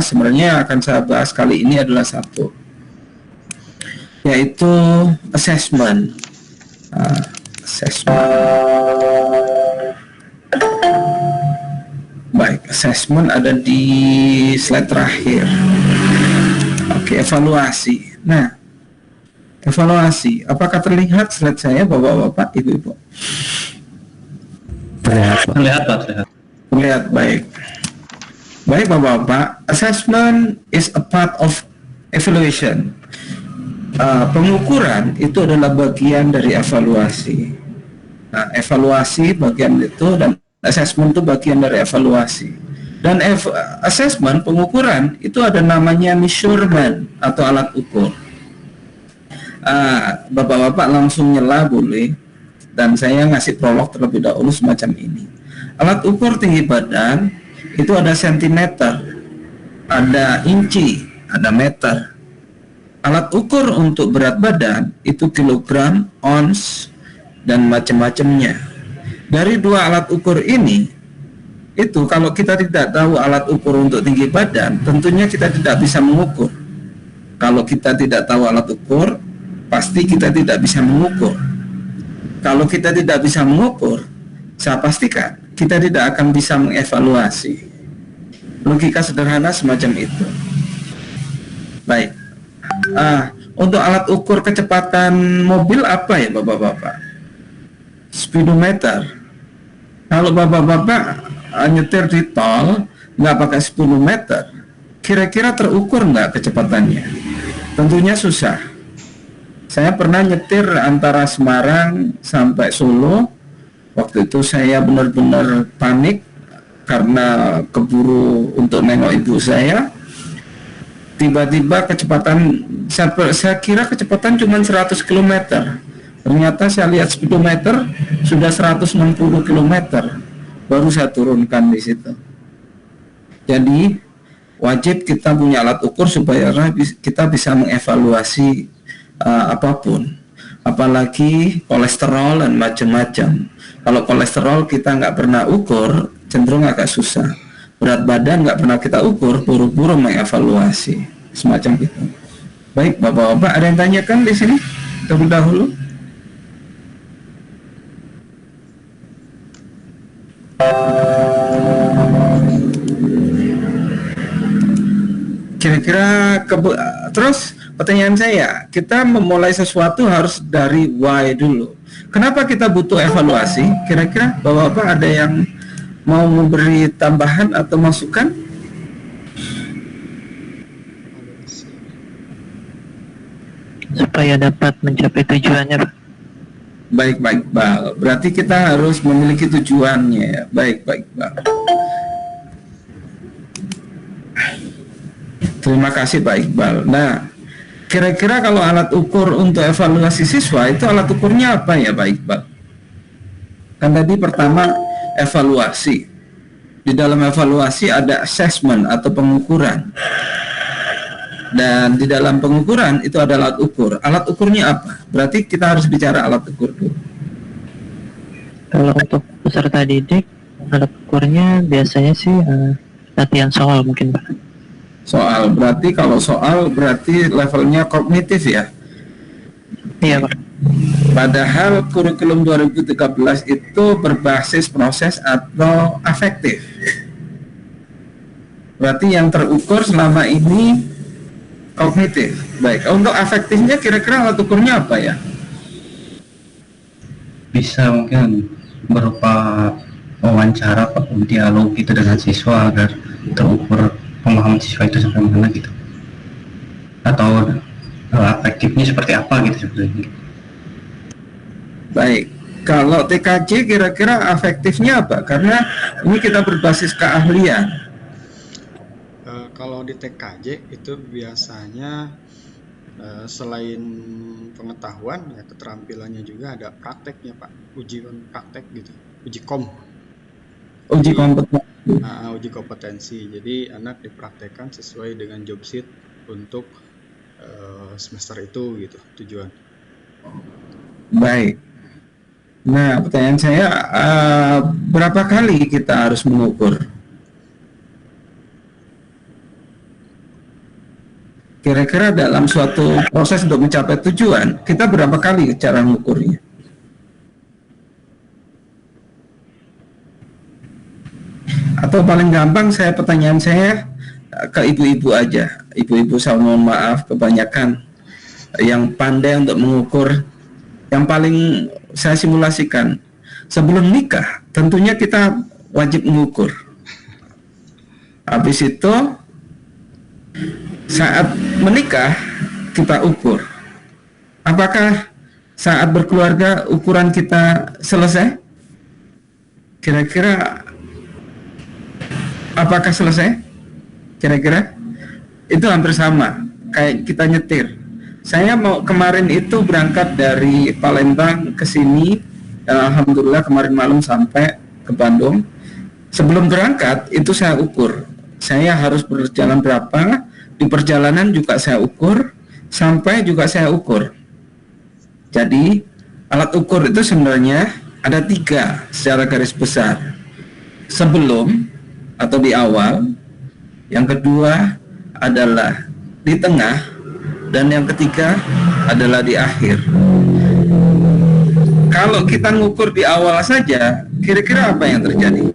bahas, sebenarnya akan saya bahas kali ini adalah satu, yaitu assessment. Assessment. Baik, assessment ada di slide terakhir. Oke, evaluasi. Nah, evaluasi, apakah terlihat slide saya, Bapak-bapak, Ibu-ibu? Terlihat, Pak. Terlihat, baik. Baik, Bapak-bapak, assessment is a part of evaluation. Pengukuran itu adalah bagian dari evaluasi. Nah, evaluasi bagian itu dan assessment itu bagian dari evaluasi. Dan assessment, pengukuran itu ada namanya measurement atau alat ukur. Bapak-bapak langsung nyela boleh, dan saya ngasih prolog terlebih dahulu semacam ini. Alat ukur tinggi badan itu ada sentimeter, ada inci, ada meter. Alat ukur untuk berat badan itu kilogram, ons, dan macam-macamnya. Dari dua alat ukur ini, itu kalau kita tidak tahu alat ukur untuk tinggi badan, tentunya kita tidak bisa mengukur. Kalau kita tidak tahu alat ukur, pasti kita tidak bisa mengukur. Kalau kita tidak bisa mengukur, saya pastikan kita tidak akan bisa mengevaluasi. Logika sederhana semacam itu. Baik. Untuk alat ukur kecepatan mobil apa ya, Bapak-bapak? Speedometer. Kalau Bapak-bapak nyetir di tol nggak pakai speedometer, kira-kira terukur nggak kecepatannya? Tentunya susah. Saya pernah nyetir antara Semarang sampai Solo. Waktu itu saya benar-benar panik karena keburu untuk nengok ibu saya. Tiba-tiba kecepatan, saya kira kecepatan cuma 100 km. Ternyata saya lihat speedometer sudah 160 km. Baru saya turunkan di situ. Jadi wajib kita punya alat ukur supaya kita bisa mengevaluasi apapun, apalagi kolesterol dan macam-macam. Kalau kolesterol kita nggak pernah ukur, cenderung agak susah. Berat badan nggak pernah kita ukur, buru-buru mengevaluasi, semacam itu. Baik, Bapak-bapak, ada yang tanyakan di sini terlebih dahulu? Kira-kira terus pertanyaan saya, kita memulai sesuatu harus dari why dulu. Kenapa kita butuh evaluasi? Kira-kira Bapak-bapak ada yang mau memberi tambahan atau masukan? Supaya dapat mencapai tujuannya, Pak. Baik, Bal. Berarti kita harus memiliki tujuannya. Baik, Bal. Terima kasih, Pak Iqbal. Nah, kira-kira kalau alat ukur untuk evaluasi siswa itu alat ukurnya apa ya, Pak Iqbal? Kan tadi pertama evaluasi. Di dalam evaluasi ada assessment atau pengukuran. Dan di dalam pengukuran itu ada alat ukur. Alat ukurnya apa? Berarti kita harus bicara alat ukur dulu. Kalau untuk peserta didik, alat ukurnya biasanya sih latihan soal mungkin, Pak. Soal, berarti kalau soal berarti levelnya kognitif ya? Iya, Pak. Padahal kurikulum 2013 itu berbasis proses atau afektif. Berarti yang terukur selama ini kognitif. Baik, untuk afektifnya kira-kira alat ukurnya apa ya? Bisa mungkin berupa wawancara, Pak, dialog gitu dengan siswa agar terukur pemahaman siswa itu sampai mana gitu, atau afektifnya seperti apa gitu sebetulnya. Baik, kalau TKJ kira-kira afektifnya apa? Karena ini kita berbasis keahlian. Kalau di TKJ itu biasanya selain pengetahuan ya keterampilannya juga ada prakteknya, Pak, ujian praktek gitu, uji kompetensi. Uji kompetensi. Jadi anak dipraktekkan sesuai dengan job sheet untuk semester itu gitu tujuan. Baik. Nah, pertanyaan saya, berapa kali kita harus mengukur? Kira-kira dalam suatu proses untuk mencapai tujuan, kita berapa kali cara mengukurnya? Atau paling gampang pertanyaan saya ke ibu-ibu aja. Ibu-ibu, saya mohon maaf, kebanyakan yang pandai untuk mengukur, yang paling saya simulasikan sebelum nikah, tentunya kita wajib mengukur. Habis itu saat menikah kita ukur. Apakah saat berkeluarga ukuran kita selesai? Kira-kira apakah selesai? Kira-kira itu hampir sama kayak kita nyetir. Saya mau kemarin itu berangkat dari Palembang ke sini, dan alhamdulillah kemarin malam sampai ke Bandung. Sebelum berangkat itu saya ukur, saya harus berjalan berapa, di perjalanan juga saya ukur, sampai juga saya ukur. Jadi alat ukur itu sebenarnya ada 3 secara garis besar. Sebelum atau di awal, yang kedua adalah di tengah, dan yang ketiga adalah di akhir. Kalau kita ngukur di awal saja, kira-kira apa yang terjadi?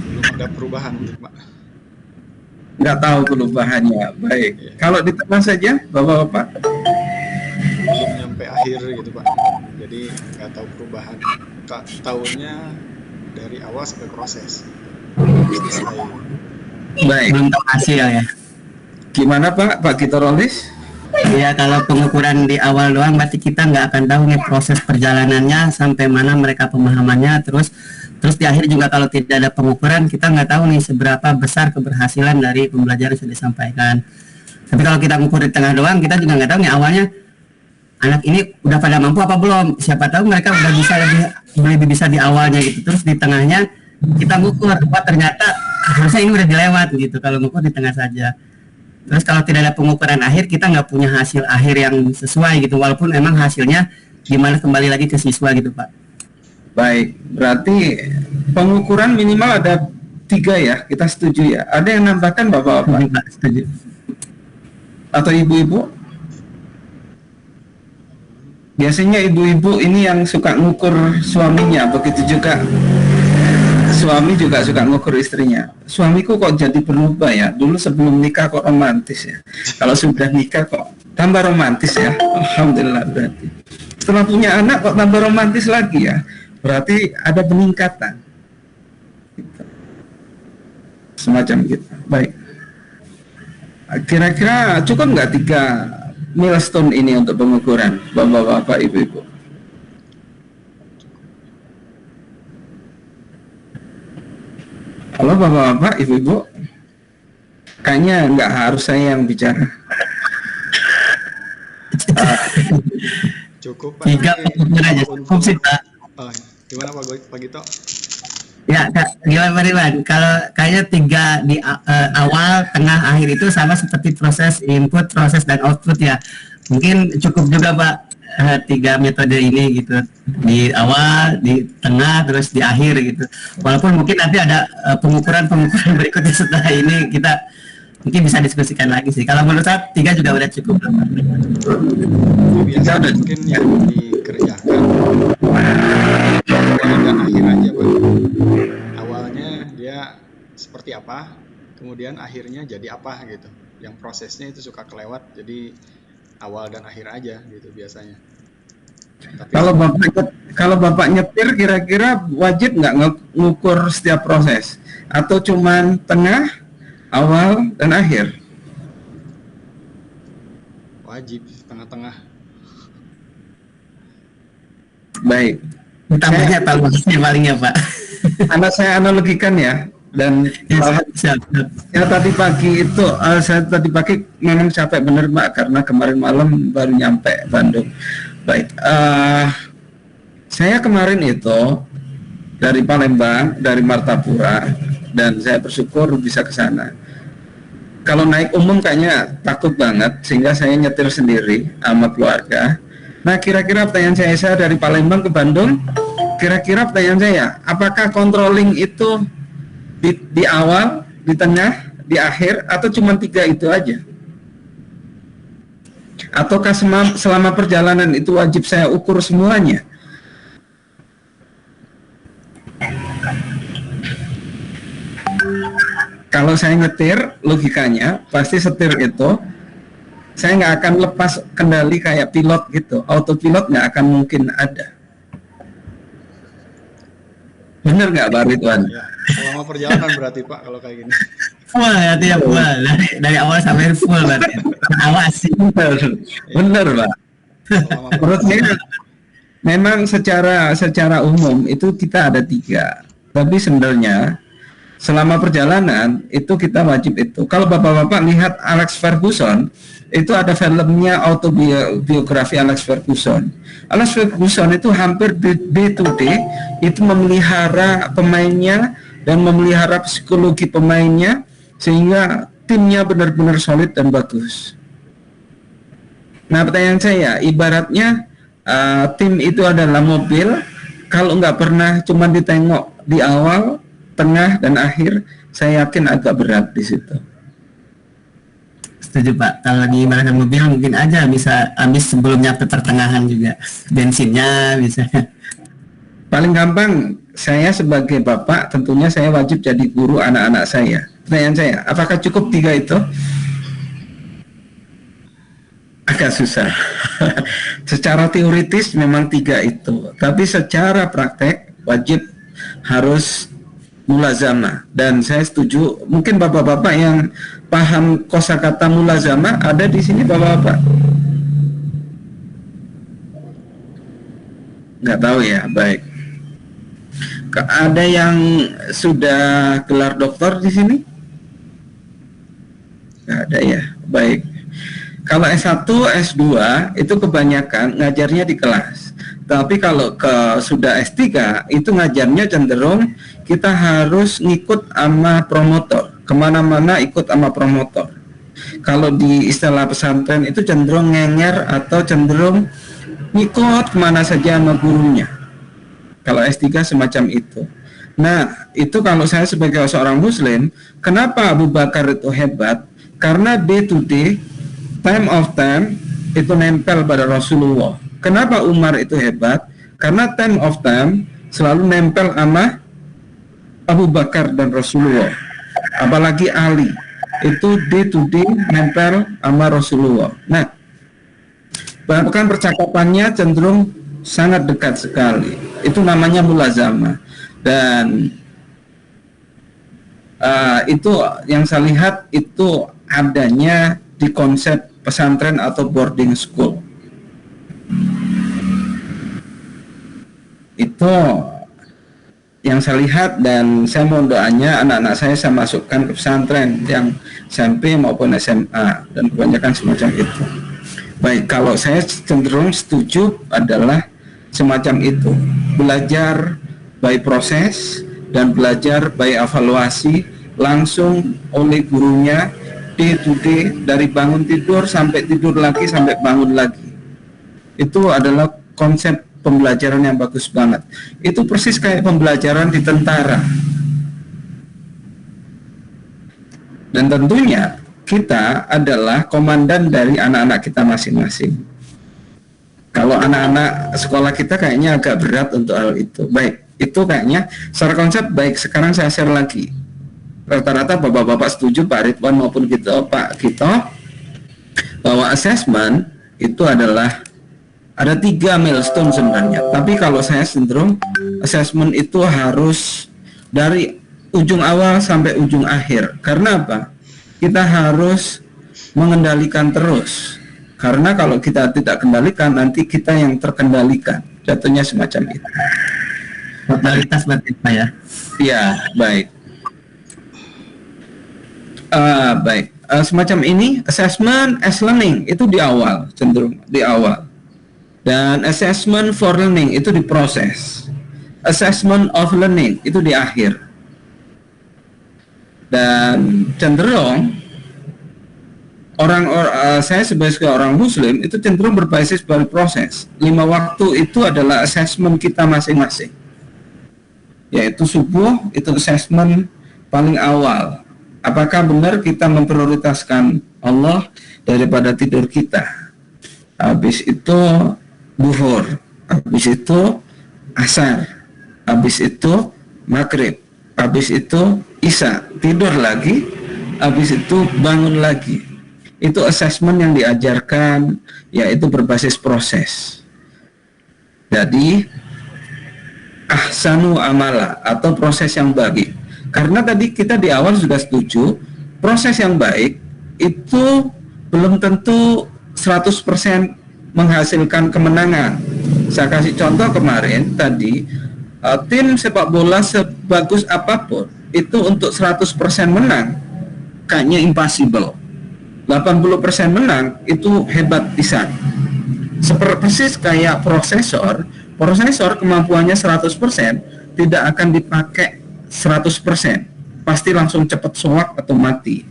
Belum ada perubahan, Pak. Nggak tahu perubahannya. Baik. Kalau di tengah saja, Bapak-Bapak? Belum nyampe akhir gitu, Pak. Jadi nggak tahu perubahan. Tahunya dari awal sampai proses. Selesai. Baik. Belum tahu hasil ya. Gimana Pak Gitorolis? Ya, kalau pengukuran di awal doang berarti kita nggak akan tahu nih proses perjalanannya sampai mana mereka pemahamannya, terus di akhir juga kalau tidak ada pengukuran kita nggak tahu nih seberapa besar keberhasilan dari pembelajaran yang sudah disampaikan. Tapi kalau kita mengukur di tengah doang, kita juga nggak tahu nih awalnya anak ini udah pada mampu apa belum. Siapa tahu mereka udah bisa lebih bisa di awalnya gitu, terus di tengahnya kita mengukur, wah ternyata harusnya ini udah dilewat gitu kalau mengukur di tengah saja. Terus kalau tidak ada pengukuran akhir, kita nggak punya hasil akhir yang sesuai gitu, walaupun emang hasilnya gimana kembali lagi ke siswa gitu Pak. Baik, berarti pengukuran minimal ada 3 ya, kita setuju ya. Ada yang nambahkan Bapak-Bapak? Pak, setuju. Atau ibu-ibu? Biasanya ibu-ibu ini yang suka ngukur suaminya, begitu juga suami juga suka ngukur istrinya. Suamiku kok jadi berubah ya, dulu sebelum nikah kok romantis ya, kalau sudah nikah kok tambah romantis ya. Alhamdulillah, berarti setelah punya anak kok tambah romantis lagi ya, berarti ada peningkatan gitu. Semacam gitu. Baik, kira-kira cukup nggak 3 milestone ini untuk pengukuran Bapak-bapak, Ibu-ibu? Halo Bapak-bapak, Ibu-ibu, kayaknya nggak harus saya yang bicara. Cukup Pak. 3 pengukuran aja cukup sih Pak. Oh, gimana Pak Gito? Ya, gimana Pak Ridwan? Kalau kayaknya 3 di awal, tengah, akhir itu sama seperti proses input, proses dan output ya. Mungkin cukup juga Pak 3 metode ini gitu, di awal, di tengah, terus di akhir gitu. Walaupun mungkin nanti ada pengukuran berikutnya setelah ini, kita mungkin bisa diskusikan lagi sih. Kalau menurut saya 3 juga udah cukup Pak. Biasa mungkin yang dikerjakan awal dan akhir aja Pak. Awalnya dia seperti apa, kemudian akhirnya jadi apa gitu. Yang prosesnya itu suka kelewat, jadi awal dan akhir aja gitu biasanya. Tapi Kalau bapak nyetir, kira-kira wajib nggak ngukur setiap proses, atau cuman tengah, awal, dan akhir? wajib tengah-tengah. Baik, Tambahnya evaluasinya paling ya Pak. anak saya analogikan ya, dan Siap. ya tadi pagi itu saya tadi pagi memang capek bener Mbak, karena kemarin malam baru nyampe Bandung. Baik, saya kemarin itu dari Palembang, dari Martapura, dan saya bersyukur bisa ke sana. Kalau naik umum kayaknya takut banget, sehingga saya nyetir sendiri sama keluarga. Nah, kira-kira pertanyaan saya dari Palembang ke Bandung, kira-kira pertanyaan saya, apakah controlling itu di awal, di tengah, di akhir, atau cuma 3 itu aja? Ataukah selama perjalanan itu wajib saya ukur semuanya? Kalau saya nyetir, logikanya pasti setir itu saya nggak akan lepas kendali kayak pilot gitu. Autopilot nggak akan mungkin ada. Bener nggak Pak Ridwan? Ya, selama perjalanan berarti Pak kalau kayak gini. Full berarti ya, full dari awal sampai full berarti. Awas sih. Bener Pak. Selama Menurut saya memang secara umum itu kita ada 3. Tapi sebenarnya selama perjalanan itu kita wajib itu. Kalau bapak-bapak lihat Alex Ferguson, itu ada filmnya autobiografi Alex Ferguson. Alex Ferguson itu hampir day to day itu memelihara pemainnya dan memelihara psikologi pemainnya sehingga timnya benar-benar solid dan bagus. Nah, pertanyaan saya, ibaratnya tim itu adalah mobil, kalau nggak pernah cuma ditengok di awal, tengah, dan akhir, saya yakin agak berat di situ. Setuju Pak, kalau di ibaratkan mobil mungkin aja bisa habis sebelum nyampe pertengahan juga bensinnya bisa. Paling gampang, saya sebagai bapak tentunya saya wajib jadi guru anak-anak saya. Pertanyaan saya, apakah cukup 3 itu? Agak susah. Secara teoritis memang 3 itu, tapi secara praktek wajib harus mulazamah. Dan saya setuju, mungkin bapak-bapak yang paham kosakata mulazamah ada di sini, bapak-bapak? Nggak tahu ya, baik. Ada yang sudah gelar doktor di sini? Nggak ada ya, baik. Kalau S1, S2 itu kebanyakan ngajarnya di kelas. Tapi kalau sudah S3 itu ngajarnya cenderung kita harus ngikut sama promotor. Kemana-mana ikut sama promotor. Kalau di istilah pesantren itu cenderung ngenger atau cenderung ngikut kemana saja sama gurunya. Kalau S3 semacam itu. Nah, itu kalau saya sebagai seorang muslim, kenapa Abu Bakar itu hebat? Karena day to day, time of time itu nempel pada Rasulullah. Kenapa Umar itu hebat? Karena time of time selalu nempel sama Abu Bakar dan Rasulullah. Apalagi Ali, itu day to day nempel sama Rasulullah. Nah, bahkan percakapannya cenderung sangat dekat sekali. Itu namanya mulazamah. Dan itu yang saya lihat itu adanya di konsep pesantren atau boarding school. Itu yang saya lihat, dan saya mohon doanya anak-anak saya masukkan ke pesantren yang SMP maupun SMA, dan kebanyakan semacam itu. Baik, kalau saya cenderung setuju adalah semacam itu, belajar by proses dan belajar by evaluasi langsung oleh gurunya day to day, dari bangun tidur sampai tidur lagi sampai bangun lagi. Itu adalah konsep pembelajaran yang bagus banget. Itu persis kayak pembelajaran di tentara. Dan tentunya kita adalah komandan dari anak-anak kita masing-masing. Kalau anak-anak sekolah kita kayaknya agak berat untuk hal itu. Baik, itu kayaknya secara konsep baik. Sekarang saya share lagi. Rata-rata bapak-bapak setuju, Pak Ridwan maupun kita, Pak Kito, bahwa assessment itu adalah ada 3 milestone sebenarnya. Tapi kalau saya cenderung assessment itu harus dari ujung awal sampai ujung akhir. Karena apa? Kita harus mengendalikan terus. Karena kalau kita tidak kendalikan, nanti kita yang terkendalikan. Jatuhnya semacam itu. Totalitas berarti Pak ya? Iya, baik. Baik. Semacam ini, assessment as learning itu di awal, cenderung di awal. Dan assessment for learning itu di proses. Assessment of learning itu di akhir. Dan cenderung saya sebagai orang muslim itu cenderung berbasis pada proses. 5 waktu itu adalah assessment kita masing-masing. yaitu subuh, itu assessment paling awal. Apakah benar kita memprioritaskan Allah daripada tidur kita? Habis itu duhur, habis itu asar, habis itu maghrib, habis itu isya, tidur lagi, habis itu bangun lagi. Itu assessment yang diajarkan, yaitu berbasis proses. Jadi ahsanu amala atau proses yang baik. Karena tadi kita di awal sudah setuju, proses yang baik itu belum tentu 100% menghasilkan kemenangan. Saya kasih contoh kemarin tadi, tim sepak bola sebagus apapun itu untuk 100% menang kayaknya impossible. 80% menang itu hebat pisan. Persis kayak prosesor kemampuannya 100% tidak akan dipakai 100%, pasti langsung cepat soak atau mati,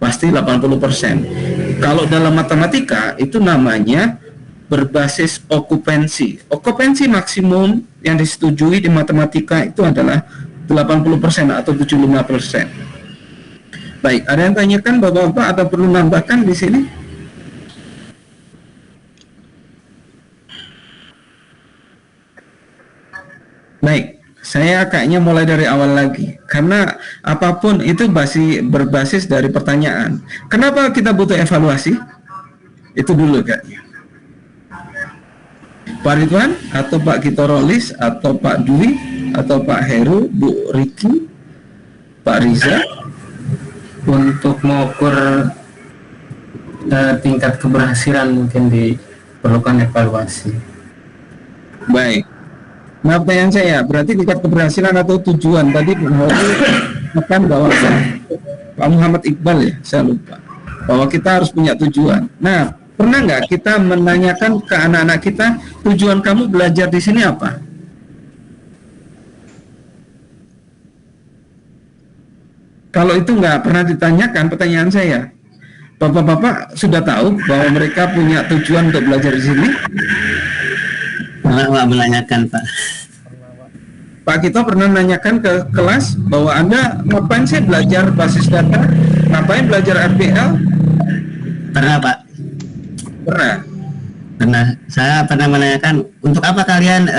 pasti 80%. Kalau dalam matematika itu namanya berbasis okupansi. Okupansi maksimum yang disetujui di matematika itu adalah 80% atau 75%. Baik, ada yang tanyakan Bapak-bapak atau perlu nambahkan di sini? Baik, saya kayaknya mulai dari awal lagi, karena apapun itu berbasis dari pertanyaan. Kenapa kita butuh evaluasi? Itu dulu kayaknya. Pak Ridwan, atau Pak Kitorolis, atau Pak Dwi, atau Pak Heru, Bu Riki, Pak Riza. Untuk mengukur tingkat keberhasilan mungkin diperlukan evaluasi. Baik. Nah, pertanyaan saya, berarti tingkat keberhasilan atau tujuan tadi bukan bahwa Pak Muhammad Iqbal ya, saya lupa, bahwa kita harus punya tujuan. Nah, pernah nggak kita menanyakan ke anak-anak kita, tujuan kamu belajar di sini apa? Kalau itu nggak pernah ditanyakan, pertanyaan saya, bapak-bapak sudah tahu bahwa mereka punya tujuan untuk belajar di sini? Pak menanyakan, Pak. Pak kita pernah nanyakan ke kelas bahwa Anda ngapain sih belajar basis data? Ngapain belajar RPL? Pernah, Pak. Pernah. Saya pernah menanyakan untuk apa kalian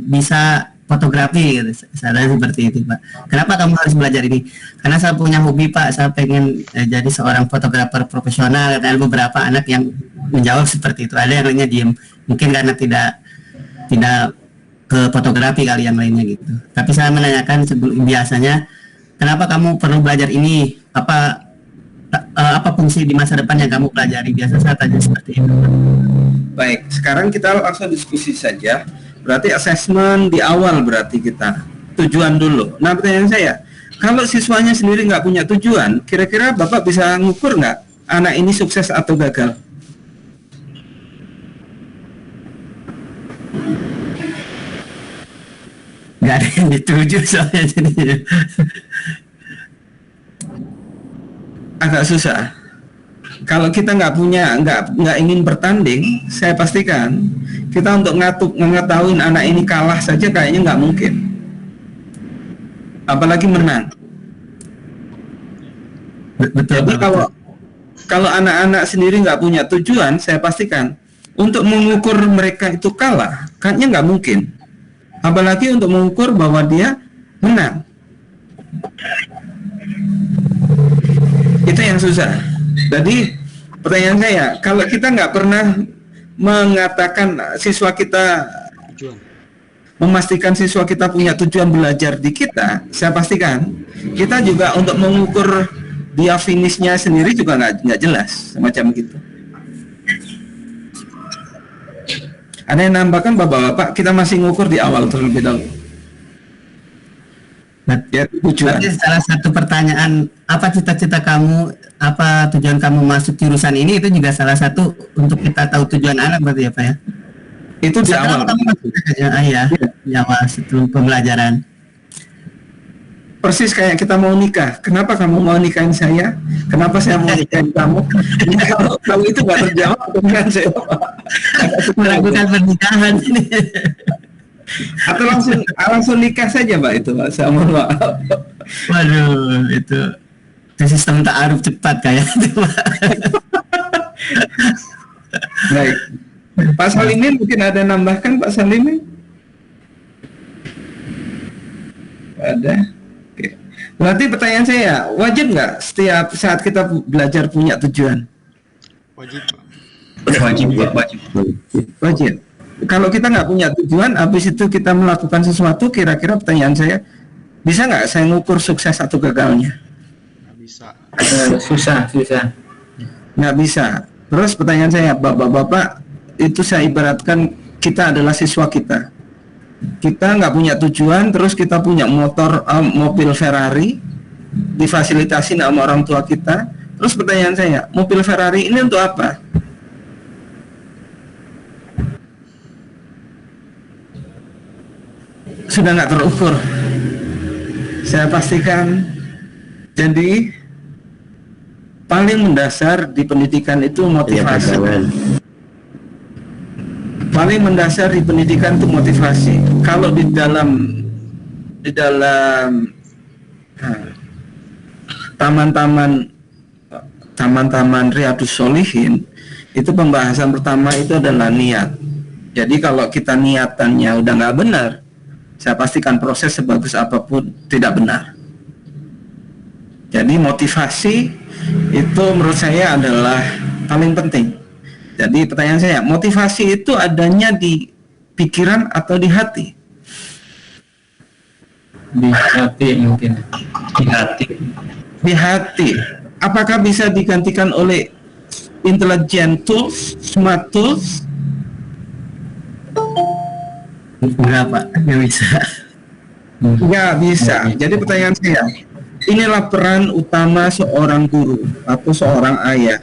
bisa fotografi, gitu. Saya seperti itu, Pak. Kenapa kamu harus belajar ini? Karena saya punya hobi, Pak. Saya pengen jadi seorang fotografer profesional. Dan beberapa anak yang menjawab seperti itu. Ada yang lainnya diem, mungkin karena tidak ke fotografi kali yang lainnya gitu. Tapi saya menanyakan biasanya, kenapa kamu perlu belajar ini? Apa fungsi di masa depan yang kamu pelajari? Biasa saya tanya seperti itu. Baik, sekarang kita langsung diskusi saja. Berarti assessment di awal berarti kita tujuan dulu. Nah, pertanyaan saya, kalau siswanya sendiri nggak punya tujuan, kira-kira Bapak bisa ngukur nggak anak ini sukses atau gagal? Nggak ada yang dituju soalnya jadinya. Agak susah. Kalau kita nggak ingin bertanding, saya pastikan kita untuk mengetahui anak ini kalah saja kayaknya nggak mungkin. Apalagi menang. Betul. Jadi kalau anak-anak sendiri nggak punya tujuan, saya pastikan untuk mengukur mereka itu kalah, kayaknya nggak mungkin. Apalagi untuk mengukur bahwa dia menang. Itu yang susah. Jadi pertanyaan saya, kalau kita nggak pernah mengatakan siswa kita, memastikan siswa kita punya tujuan belajar di kita, saya pastikan kita juga untuk mengukur dia finishnya sendiri juga nggak jelas, semacam gitu. Ada yang nambahkan Bapak-bapak, kita masih ngukur di awal terlebih dahulu. Ya, tujuan. Berarti salah satu pertanyaan, apa cita-cita kamu, apa tujuan kamu masuk jurusan ini, itu juga salah satu untuk kita tahu tujuan anak berarti ya Pak ya? Itu di awal. Kamu masuk ya, di awal sebelum pembelajaran. Persis kayak kita mau nikah. Kenapa kamu mau nikahin saya? Kenapa saya mau nikahin kamu? Kalau itu nggak terjawab, dengan saya melakukan pernikahan ini. Atau langsung nikah saja Pak itu Pak, saya mohon maaf. Waduh, itu sistem ta'aruf cepat kayak itu, Pak. Baik. Pak Salimin mungkin ada nambahkan Pak Salimin? Ada. Oke. Berarti pertanyaan saya, wajib nggak setiap saat kita belajar punya tujuan? Wajib, Pak. Wajib, wajib. Wajib. Kalau kita nggak punya tujuan, habis itu kita melakukan sesuatu, kira-kira pertanyaan saya, bisa nggak saya ngukur sukses atau gagalnya? Nggak bisa. Susah. Nggak bisa. Terus pertanyaan saya, Bapak-bapak, itu saya ibaratkan kita adalah siswa kita. Kita nggak punya tujuan, terus kita punya mobil Ferrari, difasilitasi sama orang tua kita. Terus pertanyaan saya, mobil Ferrari ini untuk apa? Sudah nggak terukur. Saya pastikan. Jadi paling mendasar di pendidikan itu motivasi. Paling mendasar di pendidikan itu motivasi. Kalau di dalam taman-taman Riyadhus Sholihin, itu pembahasan pertama itu adalah niat. Jadi kalau kita niatannya udah nggak benar, saya pastikan proses sebagus apapun tidak benar. Jadi motivasi itu menurut saya adalah paling penting. Jadi pertanyaan saya, motivasi itu adanya di pikiran atau di hati? Di hati mungkin. Di hati. Di hati. Apakah bisa digantikan oleh intelligent tools, smart tools? Enggak, Pak, nggak bisa. Nggak bisa. Jadi pertanyaan saya, inilah peran utama seorang guru atau seorang ayah.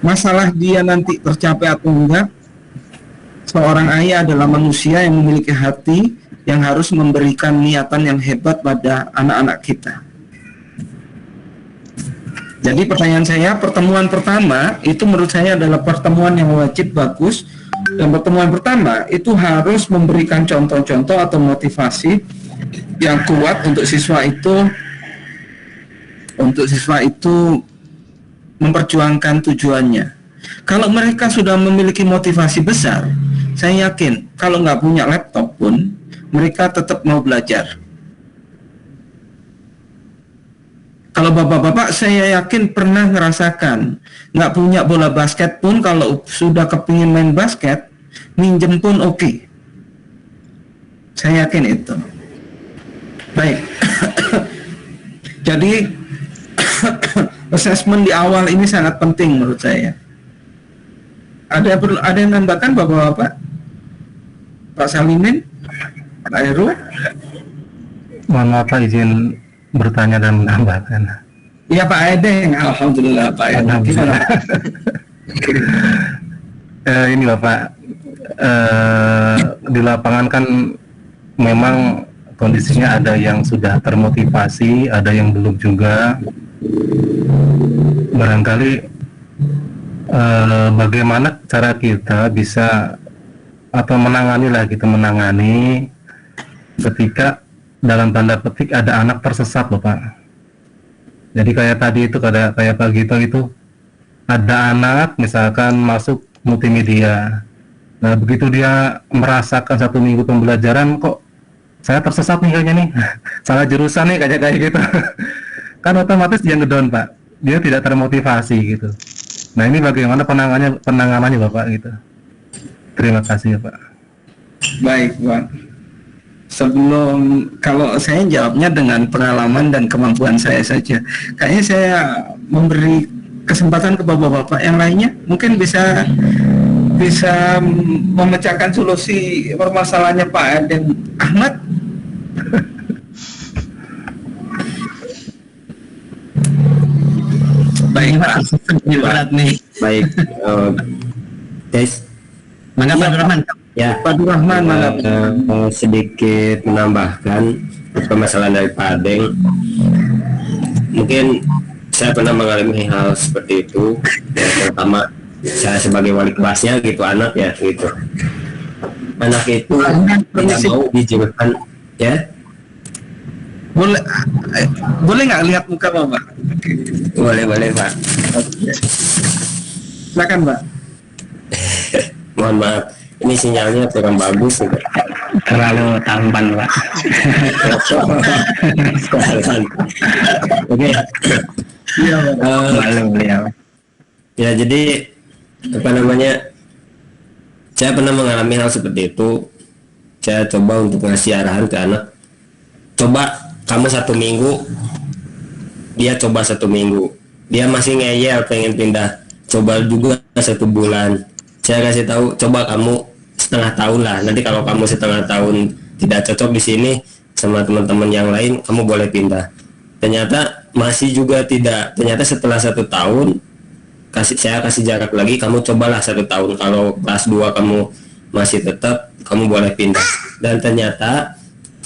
Masalah dia nanti tercapai atau enggak, seorang ayah adalah manusia yang memiliki hati yang harus memberikan niatan yang hebat pada anak-anak kita. Jadi pertanyaan saya, pertemuan pertama itu menurut saya adalah pertemuan yang wajib, bagus. Dan pertemuan pertama itu harus memberikan contoh-contoh atau motivasi yang kuat untuk siswa itu memperjuangkan tujuannya. Kalau mereka sudah memiliki motivasi besar, saya yakin kalau nggak punya laptop pun mereka tetap mau belajar. Kalau bapak-bapak saya yakin pernah ngerasakan nggak punya bola basket pun kalau sudah kepingin main basket, minjem pun oke. Saya yakin itu. Baik. Jadi assessment di awal ini sangat penting menurut saya. Ada yang nambahkan bapak-bapak? Pak Salimin, Pak Heru? Mohon maaf Pak, izin bertanya dan menambahkan. Iya Pak Edeng, alhamdulillah Pak Edeng. Gimana? Ini Bapak, di lapangan kan memang kondisinya ada yang sudah termotivasi, ada yang belum juga. Barangkali bagaimana cara kita bisa atau menangani ketika dalam tanda petik ada anak tersesat loh Pak. Jadi kayak tadi itu kayak Pak Gito itu ada anak misalkan masuk multimedia. Nah begitu dia merasakan 1 minggu pembelajaran, kok saya tersesat nih kayaknya nih, salah jurusan nih kayak gitu. Kan otomatis dia ngedown Pak, dia tidak termotivasi gitu. Nah ini bagaimana penanganannya Bapak gitu. Terima kasih ya Pak. Baik Pak. Sebelum, kalau saya jawabnya dengan pengalaman dan kemampuan saya saja, kayaknya saya memberi kesempatan ke bapak-bapak yang lainnya mungkin bisa memecahkan solusi permasalahannya Pak Adem Ahmad. Baik Pak. Berat nih. Baik. Guys, Mangga Pak Rahman. ya. Pak Rahman, Sedikit menambahkan permasalahan dari Pak Adeng. Mungkin saya pernah mengalami hal seperti itu. Yang pertama, saya sebagai wali kelasnya gitu, anak ya gitu. anak itu tidak mau dijurusan, ya. Boleh boleh nggak lihat muka Bapak? Boleh Pak. Silakan Pak. Mohon maaf, ini sinyalnya kurang bagus gitu. Terlalu tampan Pak. Oke. Iya Pak. Malu beliau. Ya jadi apa namanya, saya pernah mengalami hal seperti itu. Saya coba untuk ngasih arahan ke anak, coba kamu 1 minggu, dia coba 1 minggu, dia masih ngeyel pengen pindah, coba juga 1 bulan. Saya kasih tahu, coba kamu setengah tahun lah, nanti kalau kamu setengah tahun tidak cocok di sini sama teman-teman yang lain, kamu boleh pindah. Ternyata masih juga tidak. Ternyata setelah 1 tahun saya kasih jarak lagi, kamu cobalah 1 tahun, kalau kelas 2 kamu masih tetap, kamu boleh pindah. Dan ternyata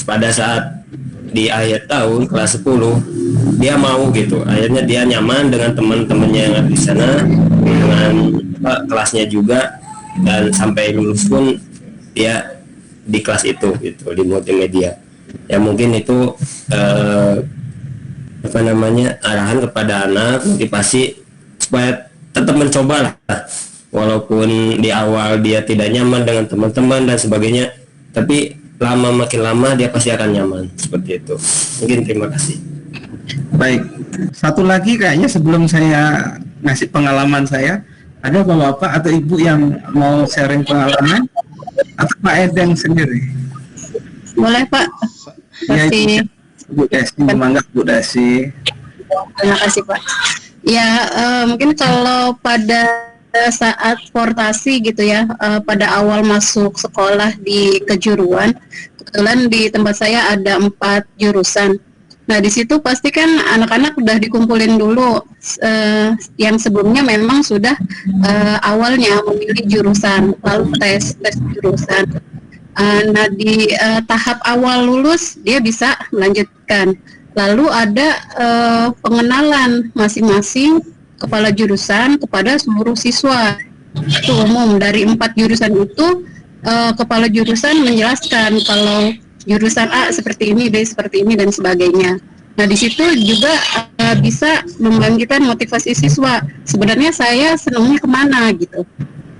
pada saat di akhir tahun kelas 10 dia mau gitu, akhirnya dia nyaman dengan teman-temannya yang ada di sana, dengan kelasnya juga, dan sampai lulus pun dia di kelas itu gitu, di multimedia. Ya mungkin itu apa namanya, arahan kepada anak, motivasi supaya tetap mencoba lah, walaupun di awal dia tidak nyaman dengan teman-teman dan sebagainya, tapi makin lama dia pasti akan nyaman, seperti itu. Mungkin terima kasih. Baik, satu lagi kayaknya sebelum saya ngasih pengalaman saya, ada bapak atau ibu yang mau sharing pengalaman, atau Pak Edeng sendiri? Boleh Pak. Ya, Kasih. Bu Desi, mangga Bu Desi. Terima kasih Pak. Ya mungkin kalau pada saat portasi gitu ya, pada awal masuk sekolah di kejuruan, kebetulan di tempat saya ada 4 jurusan. Nah di situ pasti kan anak-anak udah dikumpulin dulu, yang sebelumnya memang sudah awalnya memilih jurusan, lalu tes jurusan. Nah di tahap awal lulus dia bisa melanjutkan. Lalu ada pengenalan masing-masing kepala jurusan kepada seluruh siswa. Itu umum, dari 4 jurusan itu kepala jurusan menjelaskan kalau jurusan A seperti ini, B seperti ini, dan sebagainya. Nah di situ juga bisa membangkitkan motivasi siswa. Sebenarnya saya senangnya kemana gitu.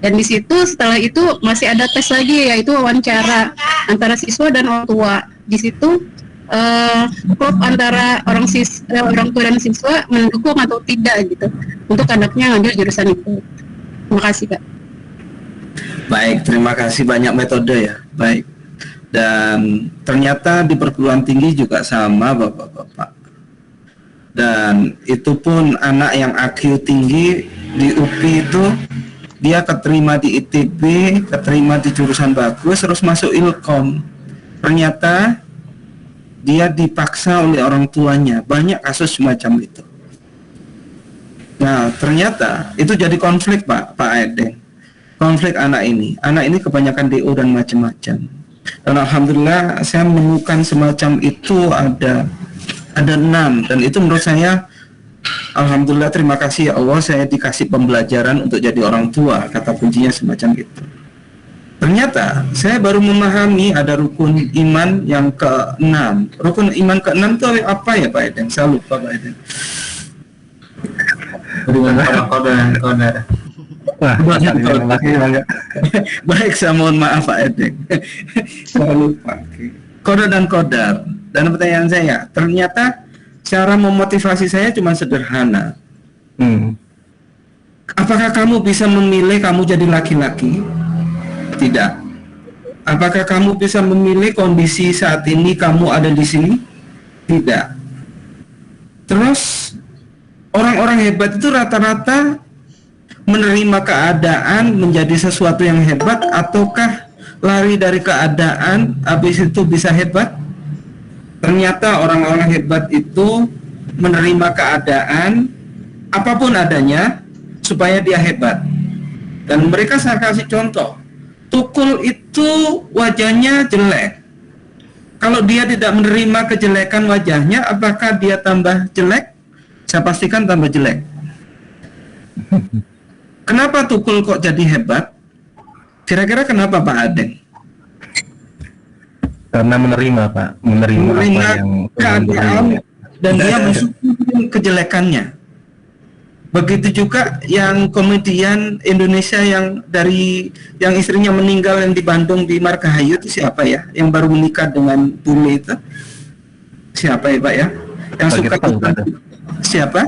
Dan di situ setelah itu masih ada tes lagi, yaitu wawancara antara siswa dan orang tua. Di situ klop antara orang tua dan siswa mendukung atau tidak gitu untuk anaknya ngambil jurusan itu. Terima kasih Kak. Baik, terima kasih, banyak metode ya. Baik. Dan ternyata di perguruan tinggi juga sama Bapak-bapak. Dan itu pun anak yang IQ tinggi di UPI itu dia keterima di ITB, keterima di jurusan bagus, terus masuk Ilkom. Ternyata dia dipaksa oleh orang tuanya. Banyak kasus semacam itu. Nah, ternyata itu jadi konflik Pak Edeng. Konflik anak ini kebanyakan DO dan macam-macam. Dan alhamdulillah saya menemukan semacam itu ada 6, dan itu menurut saya alhamdulillah, terima kasih ya Allah, saya dikasih pembelajaran untuk jadi orang tua, kata kuncinya semacam itu. Ternyata saya baru memahami ada rukun iman yang ke-6. Rukun iman ke-6 itu apa ya Pak Edeng? Saya lupa Pak Edeng. Kodar. Wah, Baik, saya mohon maaf Pak Edeng. Saya lupa. Kodar dan kodar. Dan pertanyaan saya, ternyata cara memotivasi saya cuma sederhana. Apakah kamu bisa memilih kamu jadi laki-laki? Tidak. Apakah kamu bisa memilih kondisi saat ini kamu ada di sini? Tidak. Terus orang-orang hebat itu rata-rata menerima keadaan menjadi sesuatu yang hebat, ataukah lari dari keadaan habis itu bisa hebat? Ternyata orang-orang hebat itu menerima keadaan apapun adanya supaya dia hebat. Dan mereka, saya kasih contoh, Tukul itu wajahnya jelek. Kalau dia tidak menerima kejelekan wajahnya, apakah dia tambah jelek? Saya pastikan tambah jelek. Kenapa Tukul kok jadi hebat? Kira-kira kenapa Pak Adeng? Karena menerima Pak, menerima apa yang keadaan dan dia mensyukuri kejelekannya. Begitu juga yang komedian Indonesia yang istrinya meninggal yang di Bandung di Margahayu itu siapa ya? Yang baru menikah dengan Bumi itu siapa ya Pak ya? Yang suka siapa?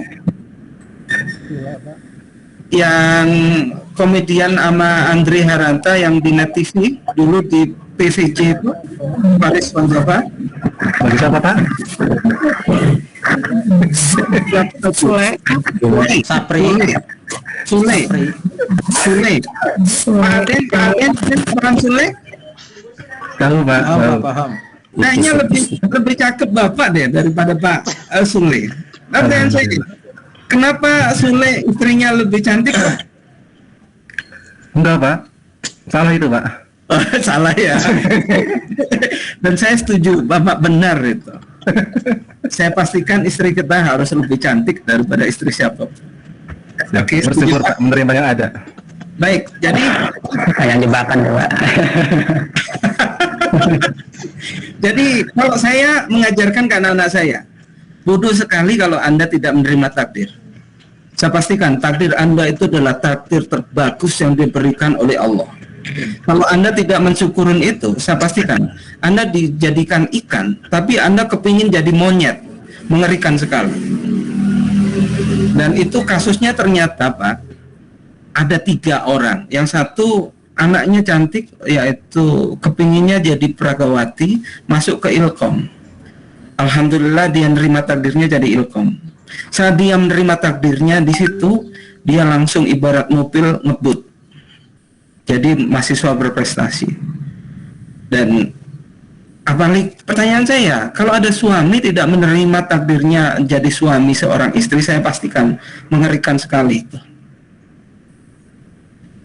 Yang komedian sama Andre Haranta yang di Net TV dulu di PVJ itu Paris Wanjava. Bagi siapa Pak? Sule Sapri Sule Pak Sule Tahu Pak. paham. Kayaknya lebih cakep Bapak deh daripada Pak Sule. Pertanyaan saya, kenapa Sule istrinya lebih cantik Pak? Enggak Pak, salah itu Pak. Salah ya. Dan saya setuju, Bapak benar itu. Saya pastikan istri kita harus lebih cantik daripada istri siapa. Oke, bersyukur Pak, menerima yang ada. Baik, jadi Kayak jebakan ya Pak. jadi kalau saya mengajarkan ke anak-anak saya, bodoh sekali kalau Anda tidak menerima takdir. Saya pastikan takdir Anda itu adalah takdir terbagus yang diberikan oleh Allah. Kalau Anda tidak mensyukurin itu, saya pastikan Anda dijadikan ikan, tapi Anda kepingin jadi monyet. Mengerikan sekali. Dan itu kasusnya ternyata Pak, ada 3 orang. Yang satu anaknya cantik, yaitu kepinginnya jadi pragawati, masuk ke Ilkom. Alhamdulillah dia menerima takdirnya jadi Ilkom. Saat dia menerima takdirnya di situ, dia langsung ibarat mobil ngebut. Jadi mahasiswa berprestasi. Dan apalagi pertanyaan saya, kalau ada suami tidak menerima takdirnya jadi suami seorang istri, saya pastikan mengerikan sekali itu.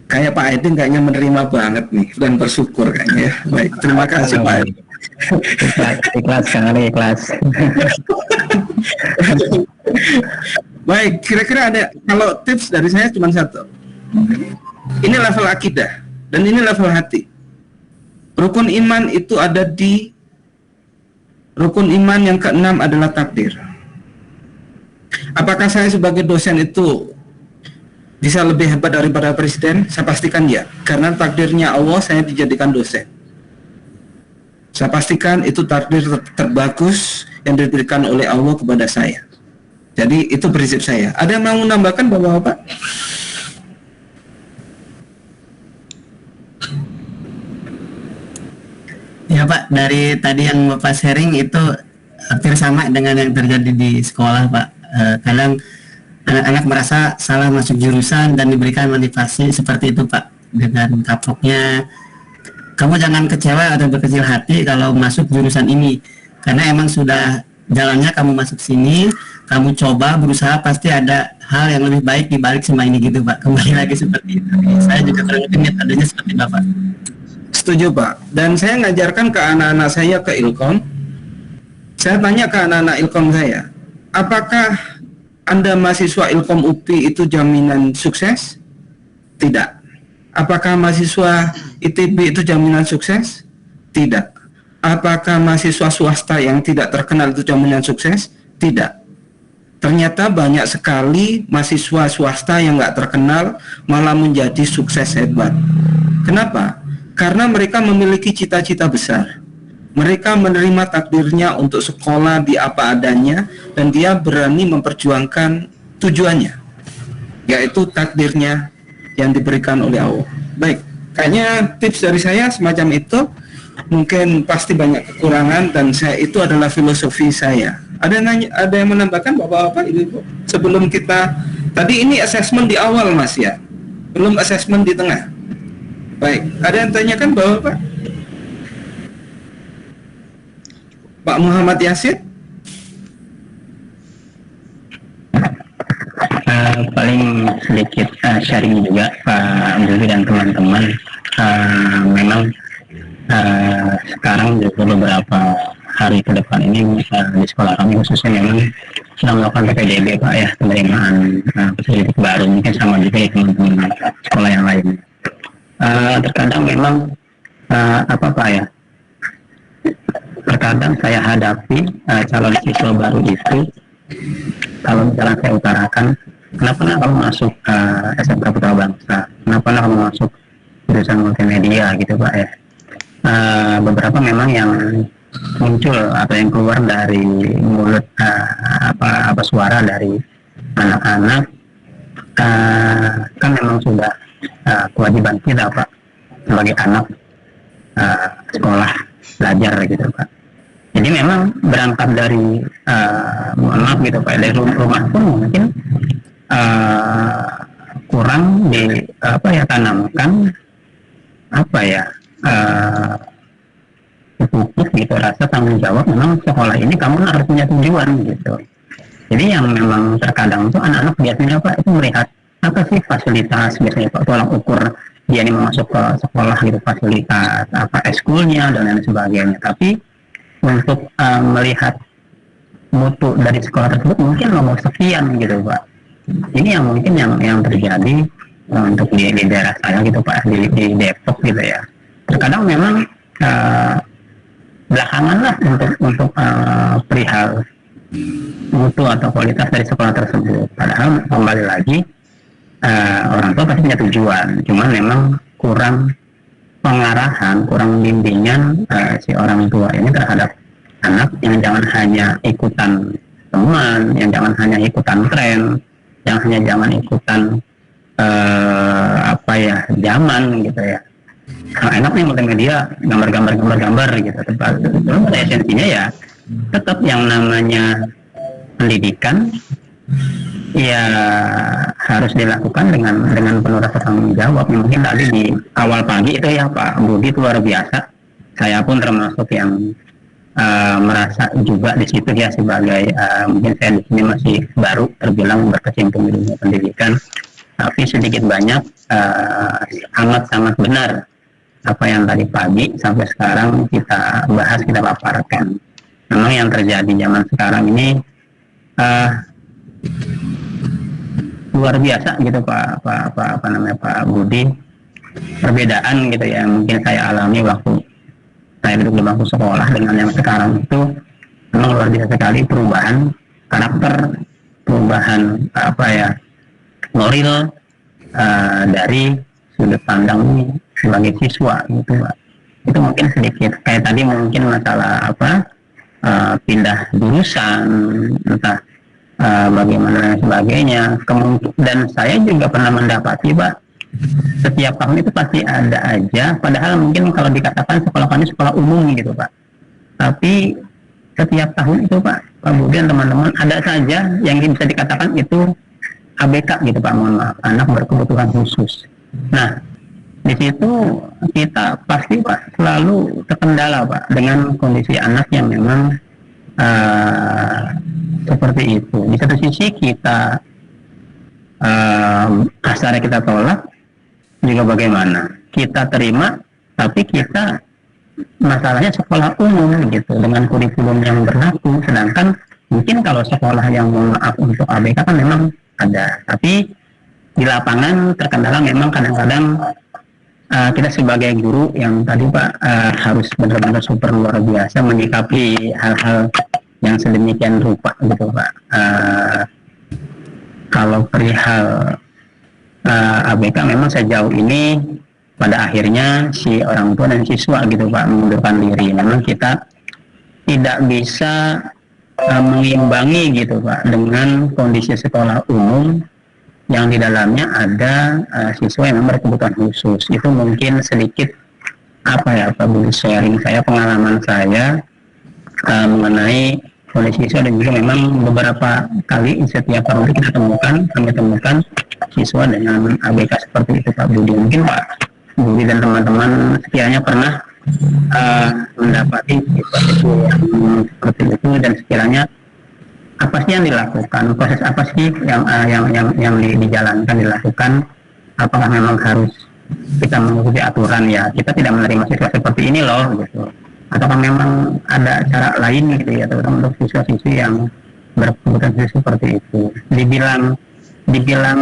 Kayak Pak Aidin kayaknya menerima banget nih dan bersyukur kayaknya ya. Baik, terima kasih Pak Aidin. Ikhlas sekali, ikhlas. Baik, kira-kira ada, kalau tips dari saya cuma satu. Ini level akidah dan ini level hati. Rukun iman itu ada di rukun iman yang ke-6 adalah takdir. Apakah saya sebagai dosen itu bisa lebih hebat daripada presiden? Saya pastikan ya, karena takdirnya Allah saya dijadikan dosen. Saya pastikan itu takdir terbagus yang diberikan oleh Allah kepada saya. Jadi itu prinsip saya. Ada yang mau menambahkan Bapak-bapak? Ya Pak, dari tadi yang Bapak sharing itu hampir sama dengan yang terjadi di sekolah Pak. Kadang anak-anak merasa salah masuk jurusan dan diberikan motivasi seperti itu Pak, dengan kapoknya kamu jangan kecewa atau berkecil hati kalau masuk jurusan ini, karena emang sudah jalannya kamu masuk sini, kamu coba berusaha pasti ada hal yang lebih baik di balik semua ini gitu Pak. Kembali lagi seperti itu. Saya juga kurang lebih metodenya seperti Bapak. Setuju Pak. Dan saya ngajarkan ke anak-anak saya ke Ilkom. Saya tanya ke anak-anak Ilkom saya, apakah Anda mahasiswa Ilkom UPI itu jaminan sukses? Tidak. Apakah mahasiswa ITB itu jaminan sukses? Tidak. Apakah mahasiswa swasta yang tidak terkenal itu jaminan sukses? Tidak. Ternyata banyak sekali mahasiswa swasta yang nggak terkenal malah menjadi sukses hebat. Kenapa? Karena mereka memiliki cita-cita besar. Mereka menerima takdirnya untuk sekolah di apa adanya dan dia berani memperjuangkan tujuannya, yaitu takdirnya yang diberikan oleh Allah. Baik, kayaknya tips dari saya semacam itu. Mungkin pasti banyak kekurangan dan saya itu adalah filosofi saya. Ada yang menambahkan Bapak-bapak Ibu sebelum kita tadi ini assessment di awal Mas ya, belum assessment di tengah. Baik, ada yang tanyakan Bapak? Pak Muhammad Yasin? Paling sedikit sharing juga Pak Juli dan teman-teman. Memang sekarang juga beberapa hari ke depan ini di sekolah kami khususnya memang sedang melakukan PPDB Pak ya, penerimaan peserta baru, mungkin sama juga di teman-teman sekolah yang lain. Terkadang memang apa Pak ya, terkadang saya hadapi calon siswa baru itu, kalau misalnya saya utarakan, kenapa nak kamu masuk SMK Putra Bangsa, kenapa nak kamu masuk jurusan multimedia gitu Pak ya. Beberapa memang yang muncul atau yang keluar dari mulut apa suara dari anak-anak kan memang sudah kewajiban kita Pak sebagai anak sekolah belajar gitu Pak. Jadi memang berangkat dari mohon maaf gitu Pak, dari rumah pun mungkin kurang di tanamkan pupuk gitu, rasa tanggung jawab. Memang sekolah ini kamu harus punya tujuan gitu. Jadi yang memang terkadang itu anak-anak biasanya Pak itu melihat apa sih fasilitas, biasanya Pak tolak ukur dia ini masuk ke sekolah gitu, fasilitas apa eskulnya dan lain sebagainya. Tapi untuk melihat mutu dari sekolah tersebut mungkin nomor sekian gitu Pak. Ini yang mungkin yang terjadi untuk di daerah saya gitu Pak, di Depok gitu ya. Terkadang memang belakangan lah untuk perihal mutu atau kualitas dari sekolah tersebut. Padahal kembali lagi orang tua pasti punya tujuan, cuman memang kurang pengarahan, kurang bimbingan si orang tua ini terhadap anak, yang jangan hanya ikutan teman, yang jangan hanya ikutan tren, yang hanya jangan ikutan zaman gitu ya. Kalau enak nih multimedia, gambar gitu, pada esensinya ya tetap yang namanya pendidikan ya harus dilakukan dengan penuh rasa tanggung jawab. Mungkin tadi di awal pagi itu ya Pak Budi itu luar biasa. Saya pun termasuk yang merasa juga di situ ya sebagai mungkin saya di sini masih baru terbilang berkecimpung di dunia pendidikan, tapi sedikit banyak amat sangat benar apa yang tadi pagi sampai sekarang kita bahas, kita paparkan. Memang yang terjadi zaman sekarang ini luar biasa gitu Pak Budi, perbedaan gitu ya mungkin saya alami waktu saya duduk di bangku sekolah dengan yang sekarang itu memang luar biasa sekali perubahan karakter, perubahan moral dari sudut pandang ini sebagai siswa gitu Pak. Itu mungkin sedikit kayak tadi mungkin masalah pindah jurusan entah bagaimana sebagainya. Dan saya juga pernah mendapati Pak, setiap tahun itu pasti ada aja, padahal mungkin kalau dikatakan sekolah kami sekolah umum gitu Pak, tapi setiap tahun itu Pak Budi dan teman-teman ada saja yang bisa dikatakan itu ABK gitu Pak, mohon maaf, anak berkebutuhan khusus. Nah di situ kita pasti Pak selalu terkendala Pak dengan kondisi anak yang memang seperti itu. Di satu sisi kita kasarnya kita tolak, juga bagaimana kita terima, tapi kita masalahnya sekolah umum gitu dengan kurikulum yang berlaku, sedangkan mungkin kalau sekolah yang mohon maaf untuk ABK kan memang ada, tapi di lapangan terkendala memang kadang-kadang kita sebagai guru yang tadi Pak harus benar-benar super luar biasa menyikapi hal-hal yang sedemikian rupa gitu Pak. Kalau perihal ABK memang sejauh ini pada akhirnya si orang tua dan siswa gitu Pak mengundurkan diri. Memang kita tidak bisa mengimbangi gitu Pak dengan kondisi sekolah umum yang di dalamnya ada siswa yang berkebutuhan khusus. Itu mungkin sedikit Pak Bu, sharing saya, pengalaman saya mengenai kondisi siswa, dan juga memang beberapa kali setiap tahun kami temukan siswa dengan ABK seperti itu Pak Budi. Mungkin Pak Budi dan teman-teman sekiranya pernah mendapati siswa yang seperti itu, dan sekiranya apa sih yang dilakukan, proses apa sih yang dijalankan, dilakukan, apakah memang harus kita mengikuti aturan ya kita tidak menerima siswa seperti ini loh gitu, ataukah memang ada cara lain gitu ya, terutama untuk siswa-siswi yang berkebutuhan khusus seperti itu. Dibilang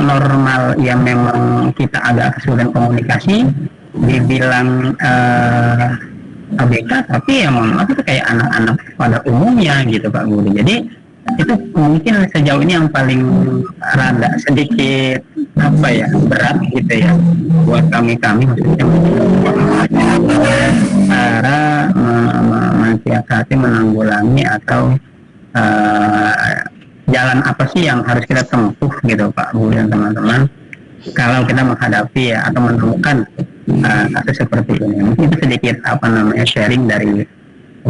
normal yang memang kita agak kesulitan komunikasi, dibilang ABK, tapi ya mohon maaf itu kayak anak-anak pada umumnya gitu Pak Budi. Jadi itu mungkin sejauh ini yang paling rada sedikit apa ya, berat gitu ya buat kami khususnya cara mensiasati, menanggulangi atau jalan apa sih yang harus kita tempuh gitu Pak Budi dan teman-teman kalau kita menghadapi ya atau menemukan kasus seperti ini. Mungkin itu sedikit apa namanya sharing dari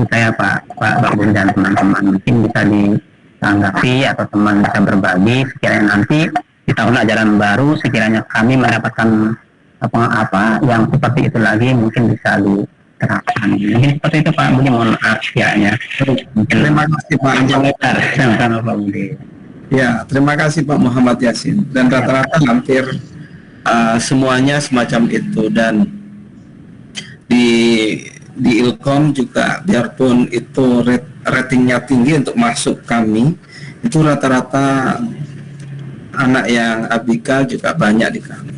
saya Pak Budi dan teman-teman, mungkin bisa ditanggapi atau teman bisa berbagi sekiranya nanti di tahun ajaran baru sekiranya kami mendapatkan apa yang seperti itu lagi mungkin bisa diterapkan. Mungkin seperti itu Pak Budi, mohon maaf kiranya. Terima kasih Pak. Sama Pak Budi. Ya, terima kasih Pak Muhammad Yasin. Dan rata-rata hampir semuanya semacam itu. Dan di Ilkom juga, biarpun itu ratingnya tinggi untuk masuk kami, itu rata-rata anak yang ABK juga banyak di kami.